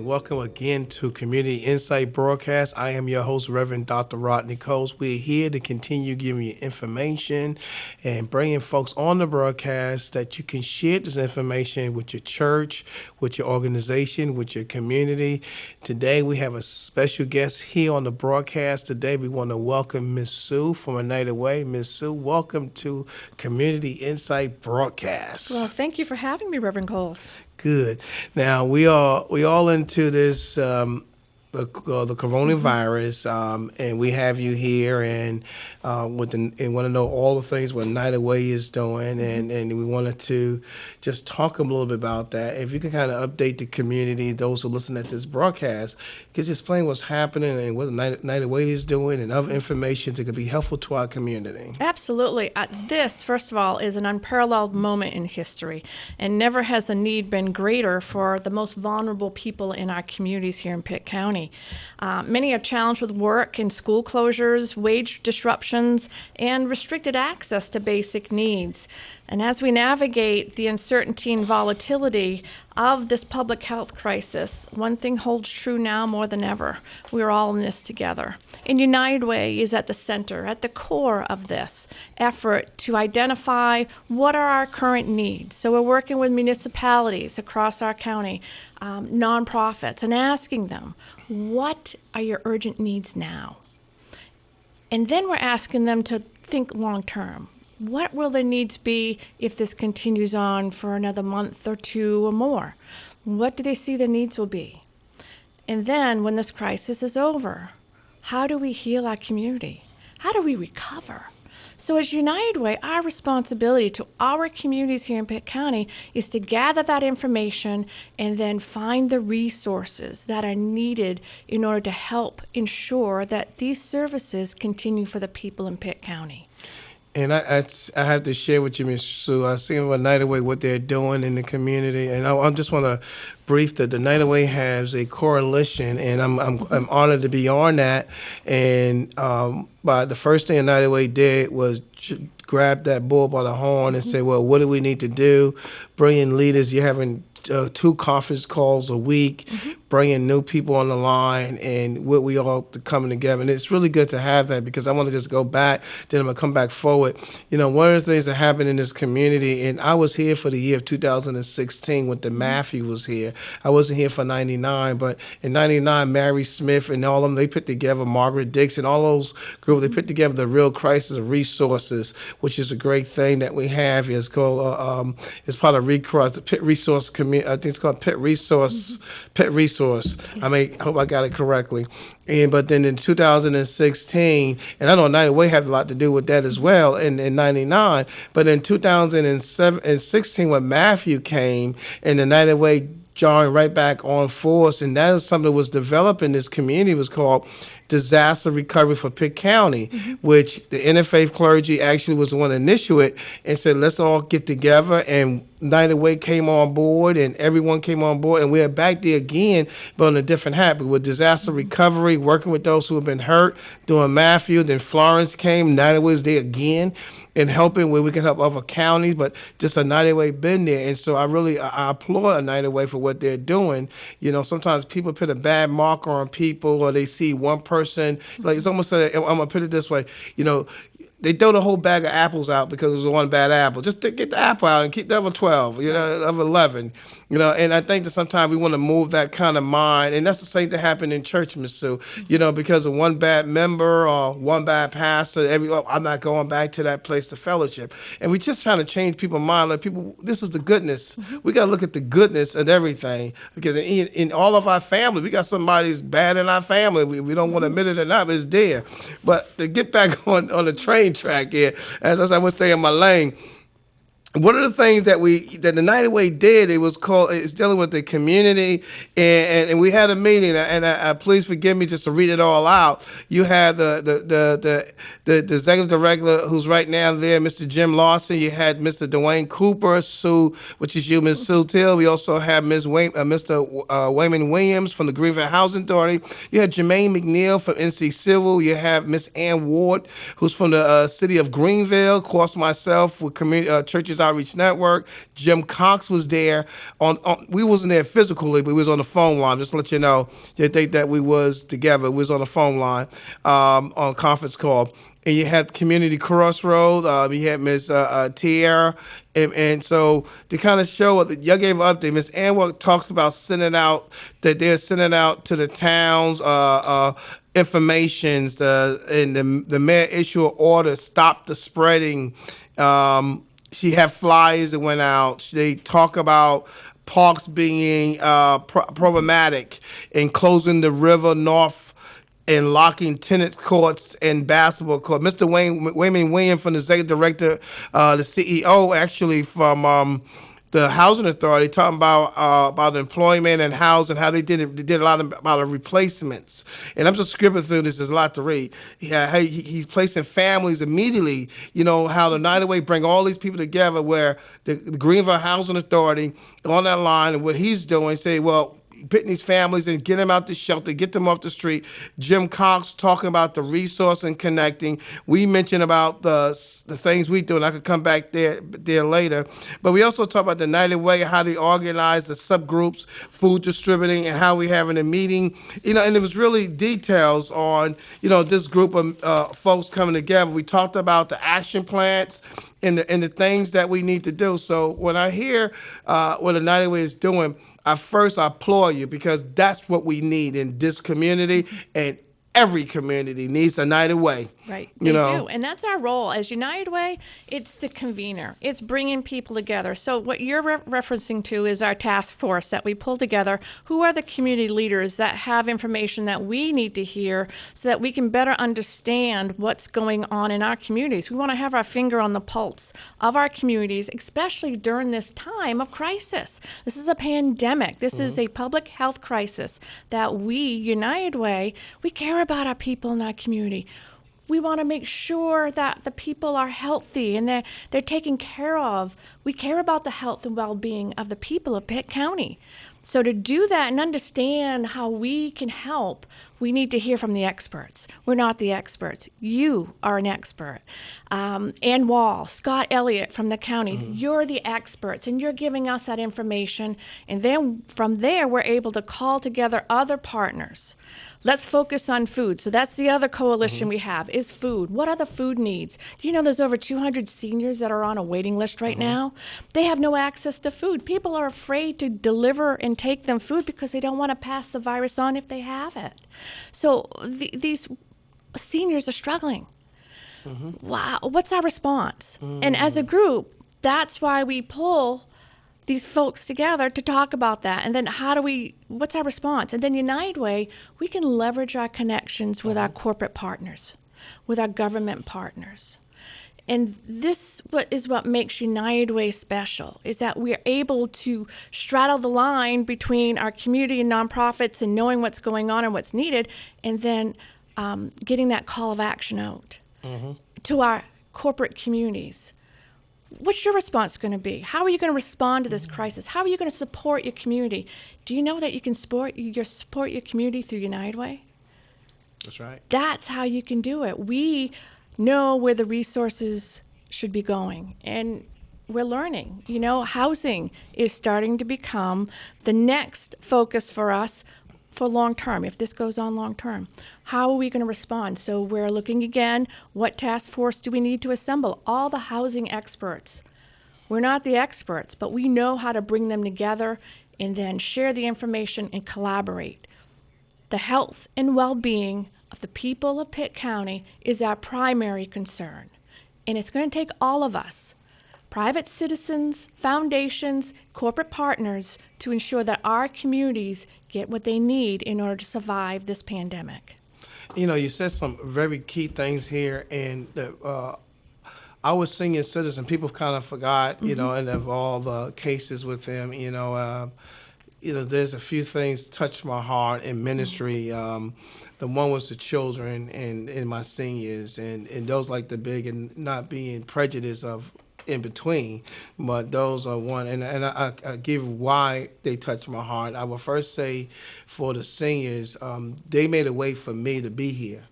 Welcome again to Community Insight Broadcast. I am your host, Reverend Dr. Rodney Coles. We're here to continue giving you information and bringing folks on the broadcast that you can share this information with your church, with your organization, with your community. Today, we have a special guest here on the broadcast. Today, we want to welcome Ms. Sue from A Night Away. Ms. Sue, welcome to Community Insight Broadcast. Well, thank you for having me, Reverend Coles. Good. Now we all into this the coronavirus, and we have you here, and want to know all the things what Night Away is doing, and we wanted to just talk a little bit about that. If you can kind of update the community, those who listen at this broadcast, just explain what's happening and what Night Away is doing, and other information that could be helpful to our community. Absolutely. This, first of all, is an unparalleled moment in history, and never has the need been greater for the most vulnerable people in our communities here in Pitt County. Many are challenged with work and school closures, wage disruptions, and restricted access to basic needs. And as we navigate the uncertainty and volatility of this public health crisis, one thing holds true now more than ever. We're all in this together. And United Way is at the center, at the core of this effort to identify what are our current needs. So we're working with municipalities across our county, nonprofits, and asking them, what are your urgent needs now? And then we're asking them to think long term. What will their needs be if this continues on for another month or two or more? What do they see their needs will be? And then when this crisis is over, how do we heal our community? How do we recover? So as United Way, our responsibility to our communities here in Pitt County is to gather that information and then find the resources that are needed in order to help ensure that these services continue for the people in Pitt County. And I have to share with you, Ms. Sue. I see A Night Away what they're doing in the community, and I just want to brief that the Night Away has a coalition, and I'm honored to be on that. And but the first thing A Night Away did was grab that bull by the horn and say, well, what do we need to do? Bring in leaders. You're having 2 conference calls a week, bringing new people on the line, and what we all coming together. And it's really good to have that, because I want to just go back, then I'm going to come back forward. You know, one of the things that happened in this community, and I was here for the year of 2016 when the Matthew was here. I wasn't here for 99, but in 99, Mary Smith and all of them, they put together, Margaret Dixon, all those groups, they put together the Real Crisis of Resources, which is a great thing that we have. It's called, it's part of Recross, the Pitt Resource Community. I think it's called Pitt Resource. Pitt Resource. I hope I got it correctly. But then in 2016, and I know Night Away had a lot to do with that as well in 99. But in 2016, when Matthew came, and the Night Away joined right back on force, and that is something that was developed in this community. It was called Disaster Recovery for Pitt County, which the interfaith clergy actually was the one to initiate and said, let's all get together. And Night Away came on board, and everyone came on board, and we're back there again, but on a different hat. But with disaster recovery, working with those who have been hurt, doing Matthew, then Florence came, Night Away was there again, and helping where we can help other counties, but just A Night Away been there. And so I applaud A Night Away for what they're doing. You know, sometimes people put a bad marker on people, or they see one person, like it's almost like, I'm gonna put it this way, you know, they throw the whole bag of apples out because it was one bad apple. Just get the apple out and keep the other 12, the other 11. And I think that sometimes we want to move that kind of mind. And that's the same thing that happened in church, Ms. Sue. Because of one bad member or one bad pastor, I'm not going back to that place to fellowship. And we're just trying to change people's mind. Like people, this is the goodness. We got to look at the goodness of everything. Because in all of our family, we got somebody who's bad in our family. We don't want to admit it or not, but it's there. But to get back on the train track here, as I would say in my lane, one of the things that the United Way did, it's dealing with the community, and we had a meeting, and please forgive me just to read it all out. You had the executive director who's right now there, Mr. Jim Lawson. You had Mr. Dwayne Cooper, Sue, which is you, Ms. Sue Till. We also have Mr. Wayman Williams from the Greenville Housing Authority. You had Jermaine McNeil from NC Civil. You have Miss Ann Ward, who's from the city of Greenville. Of course, myself with community churches Outreach Network. Jim Cox was there. We wasn't there physically, but we was on the phone line. Just to let you know, they think that we was together. We was on the phone line on a conference call. And you had Community Crossroad. You had Miss Tierra, and so to kind of show what y'all gave an update. Miss Anwar talks about they're sending out to the towns informations. And the mayor issue an order, stop the spreading. She had flyers that went out. They talk about parks being problematic and closing the river north and locking tennis courts and basketball court. Mr. Wayman Williams from the executive director, the CEO actually from the housing authority, talking about employment and housing, how they did a lot about replacements. And I'm just skipping through this. There's a lot to read. Yeah, he's placing families immediately. You know how the United Way bring all these people together, where the Greenville Housing Authority on that line, and what he's doing, say, well, putting these families and get them out the shelter, get them off the street. Jim Cox talking about the resource and connecting. We mentioned about the things we do, and I could come back there later. But we also talk about the United Way, how they organize the subgroups, food distributing, and how we having a meeting. And it was really details on this group of folks coming together. We talked about the action plans and the things that we need to do. So when I hear what the United Way is doing, I applaud you, because that's what we need in this community, and every community needs a United Way. Right, they do, and that's our role as United Way. It's the convener. It's bringing people together. So what you're referencing to is our task force that we pull together. Who are the community leaders that have information that we need to hear so that we can better understand what's going on in our communities? We want to have our finger on the pulse of our communities, especially during this time of crisis. This is a pandemic. This is a public health crisis that we, United Way, we care about our people in our community. We want to make sure that the people are healthy and they're taken care of. We care about the health and well-being of the people of Pitt County. So to do that and understand how we can help, we need to hear from the experts. We're not the experts. You are an expert. Ann Wall, Scott Elliott from the county, you're the experts, and you're giving us that information. And then from there, we're able to call together other partners. Let's focus on food. So that's the other coalition we have, is food. What are the food needs? Do you know there's over 200 seniors that are on a waiting list right now? They have no access to food. People are afraid to deliver and take them food because they don't want to pass the virus on if they have it. So these seniors are struggling. Wow, what's our response? And as a group, that's why we pull these folks together to talk about that. And then what's our response? And then United Way, we can leverage our connections with our corporate partners, with our government partners. And this is what makes United Way special, is that we're able to straddle the line between our community and nonprofits and knowing what's going on and what's needed, and then getting that call of action out to our corporate communities. What's your response going to be? How are you going to respond to this crisis? How are you going to support your community? Do you know that you can support your community through United Way? That's right. That's how you can do it. We know where the resources should be going, and we're learning. Housing is starting to become the next focus for us for long term, if this goes on long term. How are we going to respond? So we're looking again, what task force do we need to assemble? All the housing experts. We're not the experts, but we know how to bring them together and then share the information and collaborate. The health and well-being of the people of Pitt County is our primary concern. And it's going to take all of us, private citizens, foundations, corporate partners, to ensure that our communities get what they need in order to survive this pandemic. You said some very key things here, and our senior citizen, people kind of forgot, and of all the cases with them, there's a few things touched my heart in ministry. The one was the children and my seniors, and those like the big and not being prejudiced of in between, but those are one. And I give why they touch my heart. I will first say for the seniors, they made a way for me to be here.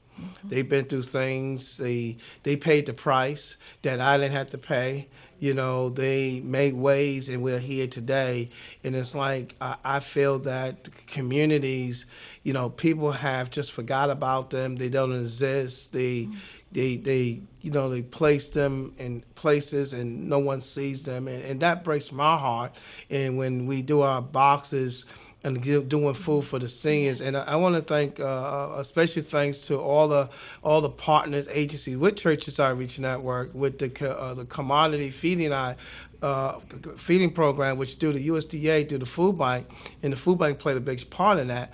They've been through things. They paid the price that I didn't have to pay. They made ways, and we're here today. And it's like I feel that communities, people have just forgot about them. They don't exist. They place them in places and no one sees them, and that breaks my heart. And when we do our boxes and doing food for the seniors. And I want to thank, especially thanks to all the partners, agencies with Churches Outreach Network, with the commodity feeding program, which through the USDA, through the food bank, and the food bank played a big part in that,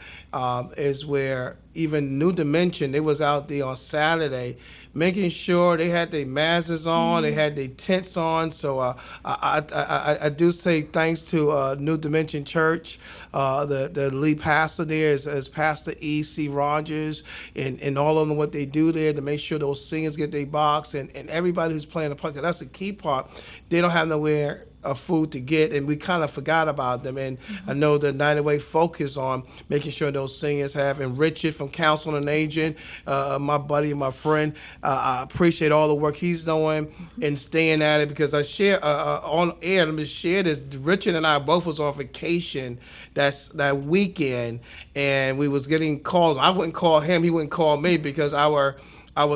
is where even New Dimension, they was out there on Saturday making sure they had their masks on, they had their tents on. So I do say thanks to New Dimension Church, the lead pastor there is Pastor E.C. Rogers, and all of them what they do there to make sure those singers get their box, and everybody who's playing a part, 'cause that's the key part. They don't have nowhere of food to get, and we kind of forgot about them. And I know the United Way focus on making sure those seniors have, and Richard from Council on Aging, my buddy and my friend, I appreciate all the work he's doing and staying at it, because I share on air, let me share this. Richard and I both was on vacation that weekend, and we was getting calls. I wouldn't call him, he wouldn't call me, because our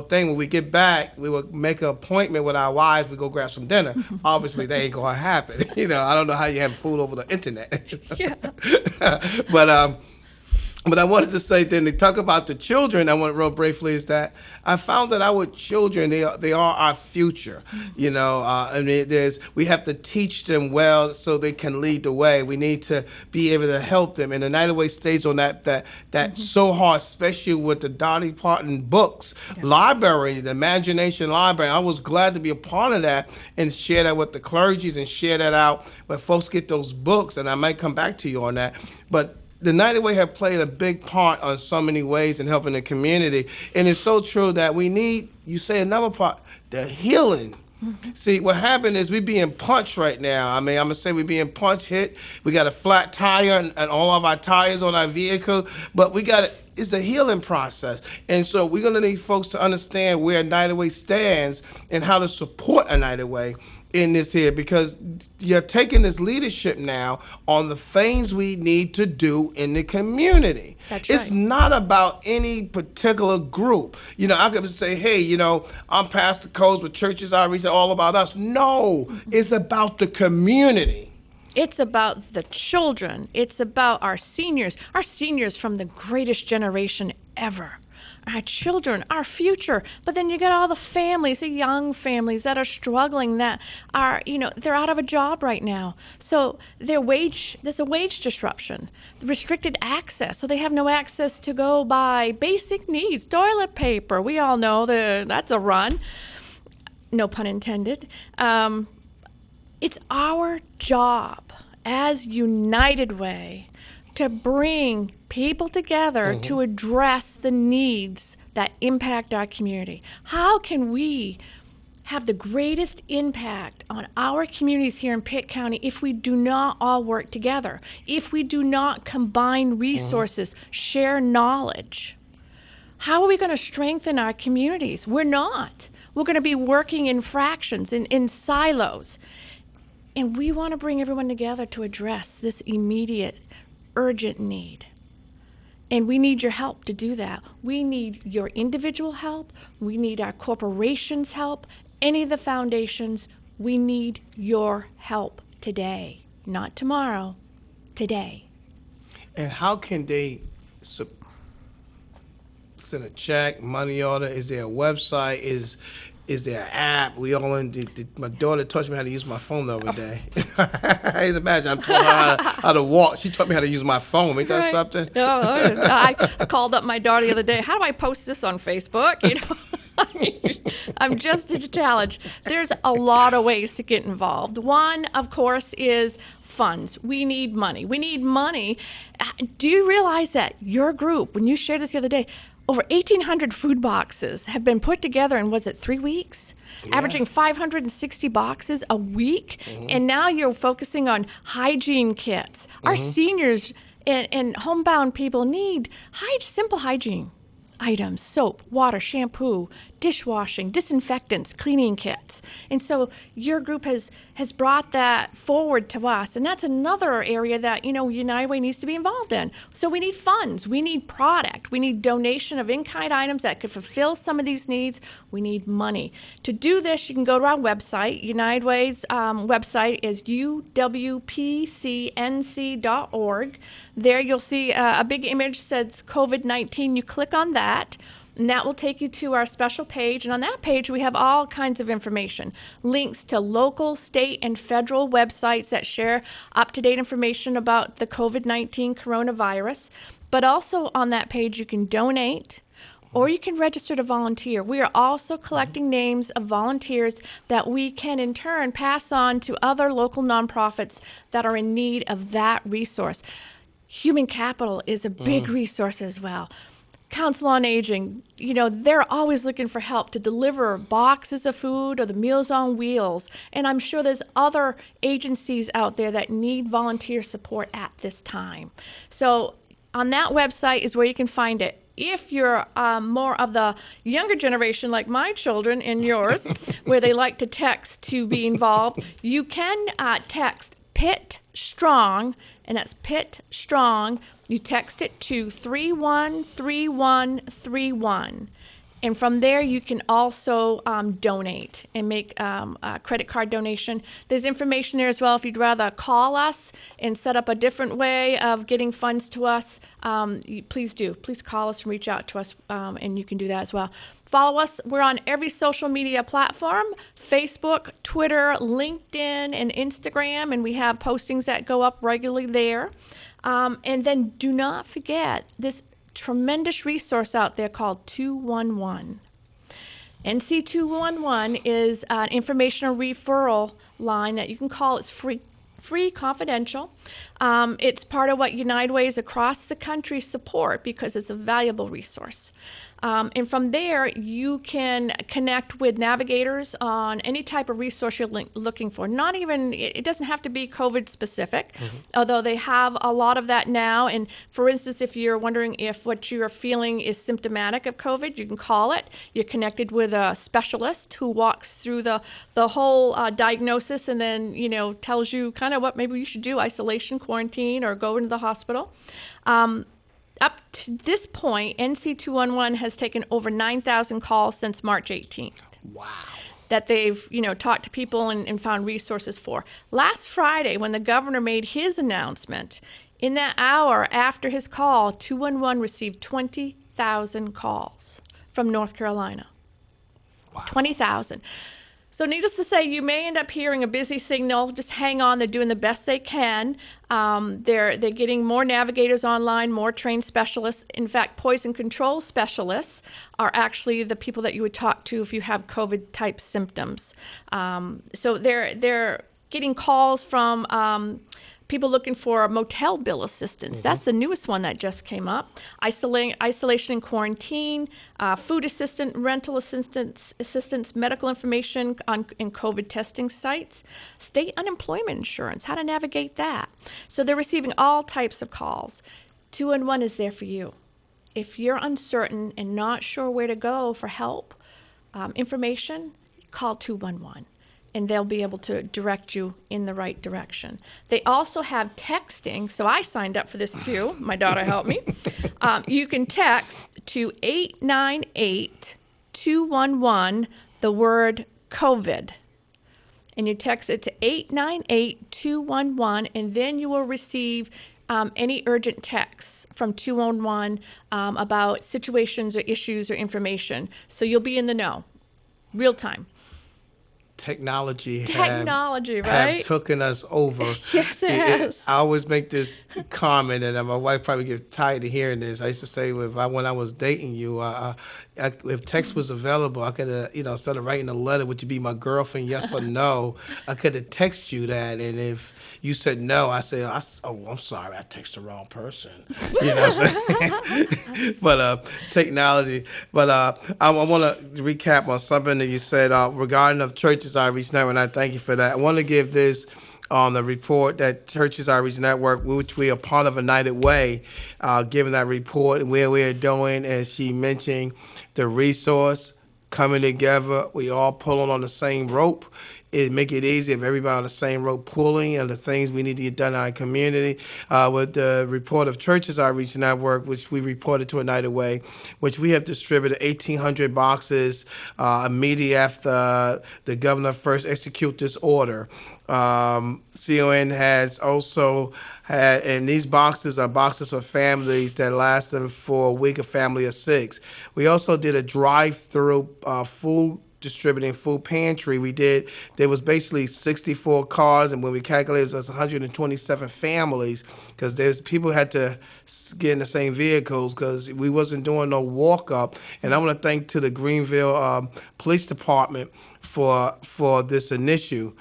thing, when we get back, we would make an appointment with our wives. We go grab some dinner. Obviously, that ain't gonna happen. I don't know how you have food over the internet. Yeah. But I wanted to say, then they talk about the children. I want real briefly is that I found that our children, they are our future. And we have to teach them well so they can lead the way. We need to be able to help them. And the United Way stays on that so hard, especially with the Dolly Parton books library, the Imagination Library. I was glad to be a part of that and share that with the clergies and share that out when folks get those books. And I might come back to you on that, but the United Way have played a big part on so many ways in helping the community. And it's so true that we need, you say another part, the healing. See, what happened is we being punched right now. I mean, I'm going to say we being punched, hit. We got a flat tire and all of our tires on our vehicle. But it's a healing process. And so we're going to need folks to understand where United Way stands and how to support United Way in this here, because you're taking this leadership now on the things we need to do in the community. That's It's right. not about any particular group. I could say, hey, I'm Pastor Coles with Churches Outreach, all about us. No, it's about the community. It's about the children. It's about our seniors from the greatest generation ever. Our children, our future. But then you got all the families, the young families that are struggling, that are, they're out of a job right now. So there's a wage disruption, restricted access. So they have no access to go buy basic needs, toilet paper. We all know that's a run. No pun intended. It's our job as United Way to bring people together to address the needs that impact our community. How can we have the greatest impact on our communities here in Pitt County if we do not all work together, if we do not combine resources, share knowledge? How are we going to strengthen our communities? We're not. We're going to be working in fractions, in silos. And we want to bring everyone together to address this immediate, urgent need. And we need your help to do that. We need your individual help. We need our corporations' help. Any of the foundations, we need your help today, not tomorrow, today. And how can they send a check, money order? Is there a website? Is there an app? We all my daughter taught me how to use my phone the other day. I can imagine. I'm taught her how to walk. She taught me how to use my phone. Ain't that something? I called up my daughter the other day. How do I post this on Facebook? I'm just a challenge. There's a lot of ways to get involved. One, of course, is funds. We need money. We need money. Do you realize that your group, when you shared this the other day, over 1,800 food boxes have been put together in, was it 3 weeks? Yeah. Averaging 560 boxes a week. Mm-hmm. And now you're focusing on hygiene kits. Mm-hmm. Our seniors and homebound people need simple hygiene items: soap, water, shampoo, dishwashing, disinfectants, cleaning kits. And so your group has brought that forward to us. And that's another area that, United Way needs to be involved in. So we need funds. We need product. We need donation of in-kind items that could fulfill some of these needs. We need money. To do this, you can go to our website. United Way's website is uwpcnc.org. There you'll see a big image that says COVID-19. You click on that, and that will take you to our special page. And on that page, we have all kinds of information, links to local, state, and federal websites that share up-to-date information about the COVID-19 coronavirus. But also on that page, you can donate, or you can register to volunteer. We are also collecting names of volunteers that we can in turn pass on to other local nonprofits that are in need of that resource. Human capital is a big resource as well. Council on Aging, they're always looking for help to deliver boxes of food or the Meals on Wheels. And I'm sure there's other agencies out there that need volunteer support at this time. So on that website is where you can find it. If you're more of the younger generation, like my children and yours, where they like to text to be involved, you can text PIT STRONG, and that's PIT STRONG. You text it to 313131. And from there, you can also donate and make a credit card donation. There's information there as well if you'd rather call us and set up a different way of getting funds to us. Please do. Please call us and reach out to us, and you can do that as well. Follow us. We're on every social media platform: Facebook, Twitter, LinkedIn, and Instagram, and we have postings that go up regularly there. And then do not forget this tremendous resource out there called 211. NC 211 is an informational referral line that you can call. It's free, confidential. It's part of what United Ways across the country support because it's a valuable resource. And from there, you can connect with navigators on any type of resource you're looking for. Not even, it doesn't have to be COVID specific, although they have a lot of that now. And for instance, if you're wondering if what you're feeling is symptomatic of COVID, you can call it. You're connected with a specialist who walks through the whole diagnosis and then, tells you kind of what maybe you should do: isolation, quarantine, or go into the hospital. Up to this point, NC 211 has taken over 9,000 calls since March 18th. Wow. That they've, talked to people and found resources for. Last Friday, when the governor made his announcement, in that hour after his call, 211 received 20,000 calls from North Carolina. Wow. 20,000. So needless to say, you may end up hearing a busy signal. Just hang on. They're doing the best they can. They're getting more navigators online, more trained specialists. In fact, poison control specialists are actually the people that you would talk to if you have COVID-type symptoms. So they're getting calls from people looking for motel bill assistance. That's the newest one that just came up. Isolation and quarantine, food assistance, rental assistance, medical information in COVID testing sites, state unemployment insurance, how to navigate that. So they're receiving all types of calls. 211 is there for you. If you're uncertain and not sure where to go for help, information, call 211. And they'll be able to direct you in the right direction. They also have texting, so I signed up for this too. My daughter helped me. You can text to 898-211, the word COVID. And you text it to 898-211, and then you will receive any urgent texts from 211 about situations or issues or information. So you'll be in the know, real time. technology Technology, have right? taken us over. Yes, it has. I always make this comment, and my wife probably gets tired of hearing this. I used to say, when I was dating you, if text was available, I could have, instead of writing a letter, would you be my girlfriend, yes or no? I could have texted you that, and if you said no, I said, oh, I'm sorry, I texted the wrong person. You know what I'm saying? But technology. But I want to recap on something that you said regarding of Churches Outreach Network, and I thank you for that. I want to give this on the report that Churches Outreach Network, which we are part of United Way, giving that report and where we are doing, as she mentioned, the resource coming together. We all pulling on the same rope. It make it easy if everybody on the same rope pulling and the things we need to get done in our community. With the report of Churches Outreach Network, which we reported to United Way, which we have distributed 1,800 boxes immediately after the governor first executed this order. CON has also had, and these boxes are boxes for families that last them for a week, a family of 6. We also did a drive-through food distributing food pantry. There was basically 64 cars, and when we calculated, it was 127 families, because there's people had to get in the same vehicles because we wasn't doing no walk up. And I want to thank to the Greenville Police Department for this initiative.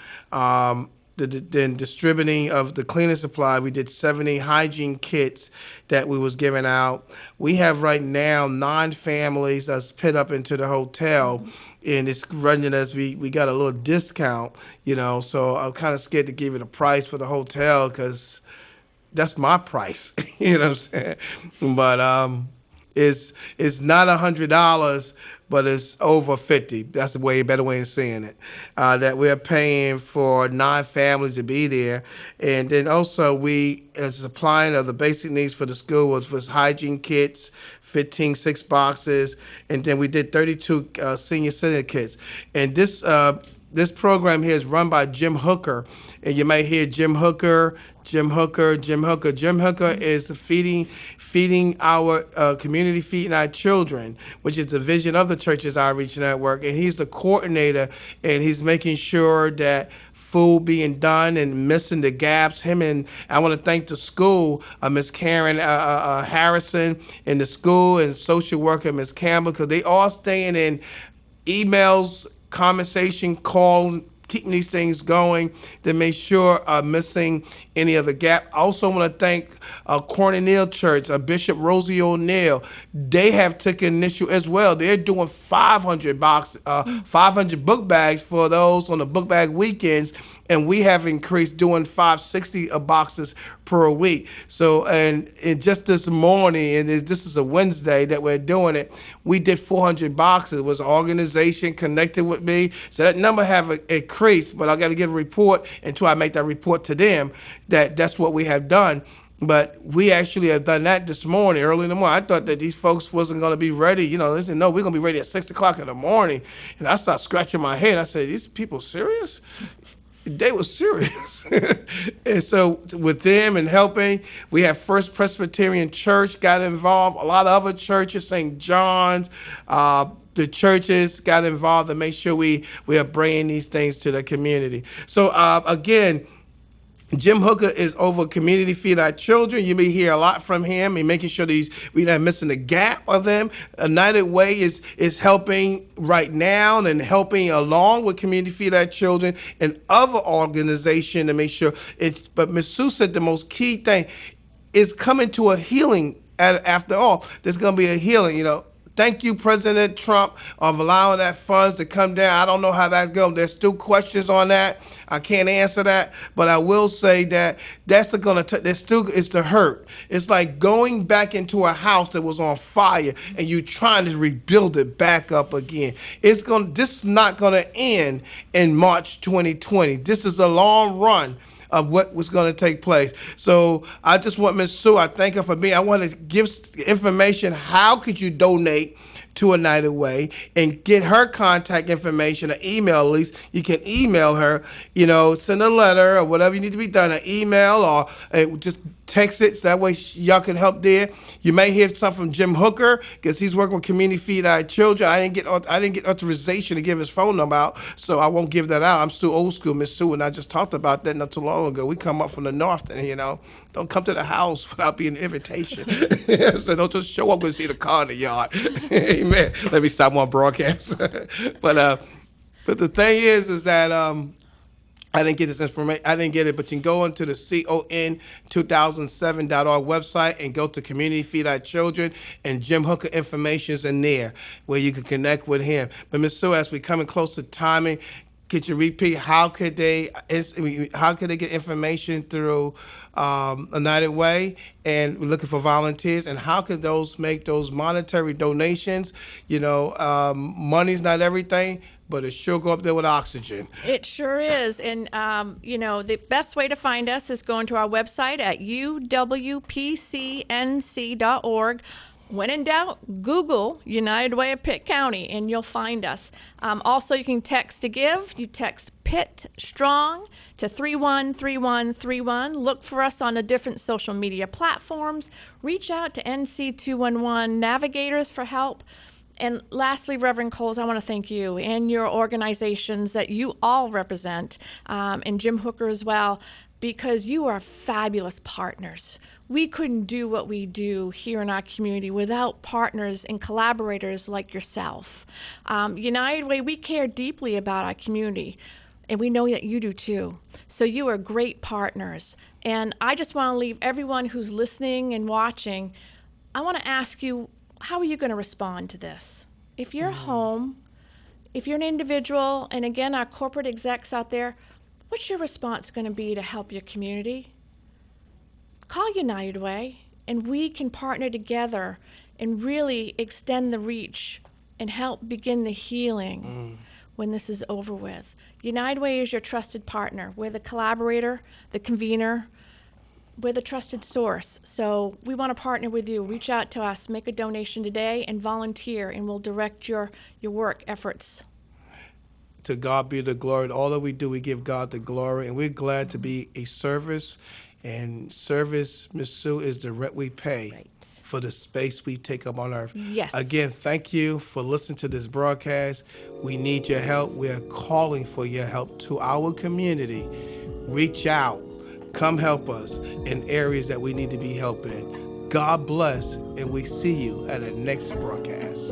Then distributing of the cleaning supply, we did 70 hygiene kits that we was giving out. We have right now 9 families that's put up into the hotel, and it's running as we got a little discount, so I'm kind of scared to give it a price for the hotel because that's my price, you know what I'm saying? But it's not $100, but it's over 50. That's a way better way of saying it. That we're paying for 9 families to be there, and then also we, as supplying of the basic needs for the school was hygiene kits, 15 6 boxes, and then we did 32 senior citizen kits. And this program here is run by Jim Hooker, and you might hear Jim Hooker. Jim Hooker is feeding our community, feeding our children, which is the vision of the Churches Outreach Network, and he's the coordinator, and he's making sure that food being done and missing the gaps. And I want to thank the school, Miss Karen Harrison, and the school, and social worker Miss Campbell, because they all staying in emails, conversation, calls, keeping these things going to make sure missing any of the gap. I also want to thank Cornell Church, Bishop Rosie O'Neill. They have taken an issue as well. They're doing 500 book bags for those on the book bag weekends, and we have increased doing 560 boxes per week. So, and just this morning, and this is a Wednesday that we're doing it, we did 400 boxes. It was an organization connected with me, so that number have increased, but I got to get a report until I make that report to them that that's what we have done. But we actually have done that this morning, early in the morning. I thought that these folks wasn't going to be ready. They said, no, we're going to be ready at 6 o'clock in the morning. And I started scratching my head. I said, these people serious? They were serious. And so with them and helping, we have First Presbyterian Church got involved. A lot of other churches, St. John's, the churches got involved to make sure we are bringing these things to the community. So again, Jim Hooker is over Community Feed Our Children. You may hear a lot from him and making sure we're not missing the gap of them. United Way is helping right now and helping along with Community Feed Our Children and other organizations to make sure it's. But Ms. Sue said the most key thing is coming to a healing. After all, there's going to be a healing. Thank you, President Trump, of allowing that funds to come down. I don't know how that's going. There's still questions on that. I can't answer that, but I will say that that's going to. There's still is the hurt. It's like going back into a house that was on fire and you trying to rebuild it back up again. This is not going to end in March 2020. This is a long run of what was going to take place. So I just want Ms. Sue, I thank her for being, I want to give information. How could you donate to United Way and get her contact information, an email at least. You can email her, send a letter or whatever you need to be done, an email or just text it so that way y'all can help there. You may hear something from Jim Hooker because he's working with Community Feed Our Children. I didn't get authorization to give his phone number out, so I won't give that out. I'm still old school, Miss Sue, and I just talked about that not too long ago. We come up from the north, and don't come to the house without being an invitation. So don't just show up and see the car in the yard. Amen. Let me stop one broadcast. But the thing is that I didn't get this information. I didn't get it, but you can go into the CON2007.org website and go to Community Feed Our Children, and Jim Hooker information is in there where you can connect with him. But Ms. Sue, as we're coming close to timing, could you repeat how could they get information through United Way, and we're looking for volunteers, and how can those make those monetary donations? Money's not everything, but it sure go up there with oxygen. It sure is. And, the best way to find us is going to our website at uwpcnc.org. When in doubt, Google United Way of Pitt County, and you'll find us. Also, you can text to give. You text Pitt Strong to 313131. Look for us on the different social media platforms. Reach out to NC211 Navigators for help. And lastly, Reverend Coles, I want to thank you and your organizations that you all represent, and Jim Hooker as well, because you are fabulous partners. We couldn't do what we do here in our community without partners and collaborators like yourself. United Way, we care deeply about our community, and we know that you do too. So you are great partners. And I just want to leave everyone who's listening and watching, I want to ask you, how are you going to respond to this? If you're home, if you're an individual, and again, our corporate execs out there, what's your response going to be to help your community? Call United Way, and we can partner together and really extend the reach and help begin the healing when this is over with. United Way is your trusted partner. We're the collaborator, the convener. We're the trusted source. So we want to partner with you. Reach out to us, make a donation today, and volunteer, and we'll direct your work efforts. To God be the glory. All that we do, we give God the glory, and we're glad to be a service. And service, Ms. Sue, is the rent we pay for the space we take up on earth. Yes. Again, thank you for listening to this broadcast. We need your help. We are calling for your help to our community. Reach out. Come help us in areas that we need to be helped in. God bless, and we see you at the next broadcast.